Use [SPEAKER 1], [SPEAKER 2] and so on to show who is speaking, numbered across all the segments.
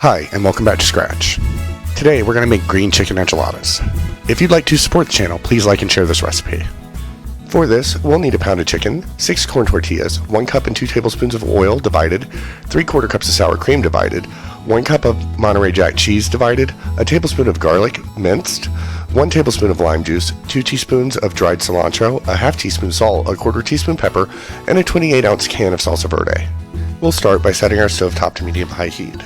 [SPEAKER 1] Hi, and welcome back to Scratch. Today we're going to make green chicken enchiladas. If you'd like to support the channel, please like and share this recipe. For this, we'll need a pound of chicken, 6 corn tortillas, 1 cup and 2 tablespoons of oil divided, 3/4 cups of sour cream divided, 1 cup of Monterey Jack cheese divided, a tablespoon of garlic minced, 1 tablespoon of lime juice, 2 teaspoons of dried cilantro, a half teaspoon salt, a 1/4 teaspoon pepper, and a 28-ounce can of Salsa Verde. We'll start by setting our stovetop to medium-high heat.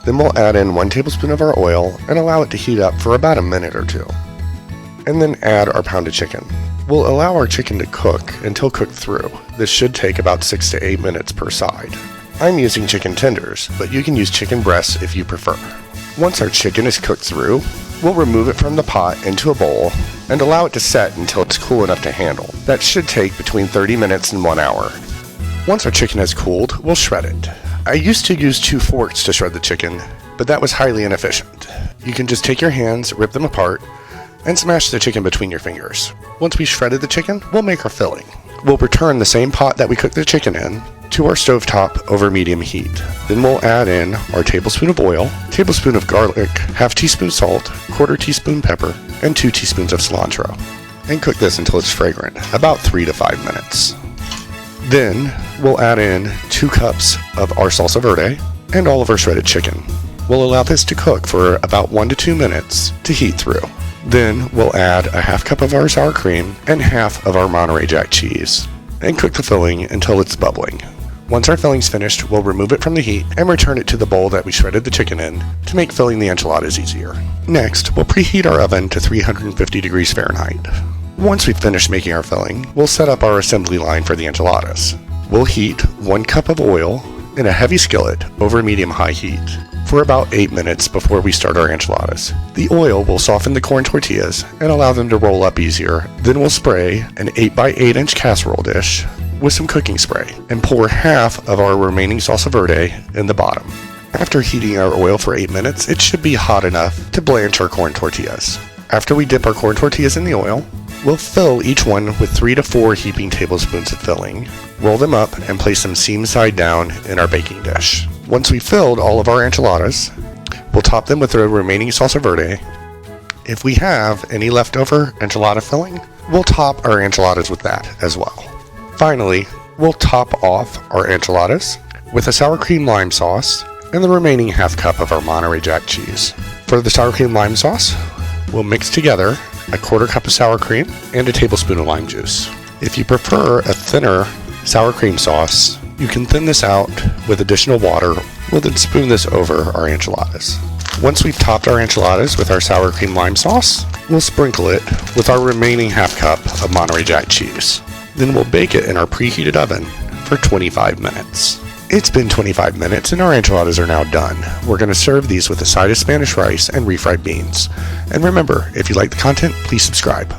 [SPEAKER 1] Then we'll add in 1 tablespoon of our oil and allow it to heat up for about a minute or two. And then add our pound of chicken. We'll allow our chicken to cook until cooked through. This should take about 6 to 8 minutes per side. I'm using chicken tenders, but you can use chicken breasts if you prefer. Once our chicken is cooked through, we'll remove it from the pot into a bowl and allow it to set until it's cool enough to handle. That should take between 30 minutes and 1 hour. Once our chicken has cooled, we'll shred it. I used to use 2 forks to shred the chicken, but that was highly inefficient. You can just take your hands, rip them apart, and smash the chicken between your fingers. Once we've shredded the chicken, we'll make our filling. We'll return the same pot that we cooked the chicken in to our stovetop over medium heat. Then we'll add in our tablespoon of oil, tablespoon of garlic, half teaspoon salt, 1/4 teaspoon pepper, and 2 teaspoons of cilantro. And cook this until it's fragrant, about 3 to 5 minutes. Then we'll add in 2 cups of our Salsa Verde and all of our shredded chicken. We'll allow this to cook for about 1 to 2 minutes to heat through. Then we'll add a half cup of our sour cream and half of our Monterey Jack cheese and cook the filling until it's bubbling. Once our filling's finished, we'll remove it from the heat and return it to the bowl that we shredded the chicken in to make filling the enchiladas easier. Next, we'll preheat our oven to 350 degrees Fahrenheit. Once we've finished making our filling, we'll set up our assembly line for the enchiladas. We'll heat 1 cup of oil in a heavy skillet over medium-high heat for about 8 minutes before we start our enchiladas. The oil will soften the corn tortillas and allow them to roll up easier. Then we'll spray an 8x8 inch casserole dish with some cooking spray and pour half of our remaining Salsa Verde in the bottom. After heating our oil for 8 minutes, it should be hot enough to blanch our corn tortillas. After we dip our corn tortillas in the oil, we'll fill each one with 3 to 4 heaping tablespoons of filling, roll them up, and place them seam side down in our baking dish. Once we've filled all of our enchiladas, we'll top them with the remaining Salsa Verde. If we have any leftover enchilada filling, we'll top our enchiladas with that as well. Finally, we'll top off our enchiladas with a sour cream lime sauce and the remaining half cup of our Monterey Jack cheese. For the sour cream lime sauce, we'll mix together a 1/4 cup of sour cream and a tablespoon of lime juice. If you prefer a thinner sour cream sauce, you can thin this out with additional water. We'll then spoon this over our enchiladas. Once we've topped our enchiladas with our sour cream lime sauce, we'll sprinkle it with our remaining half cup of Monterey Jack cheese. Then we'll bake it in our preheated oven for 25 minutes. It's been 25 minutes and our enchiladas are now done. We're going to serve these with a side of Spanish rice and refried beans. And remember, if you like the content, please subscribe.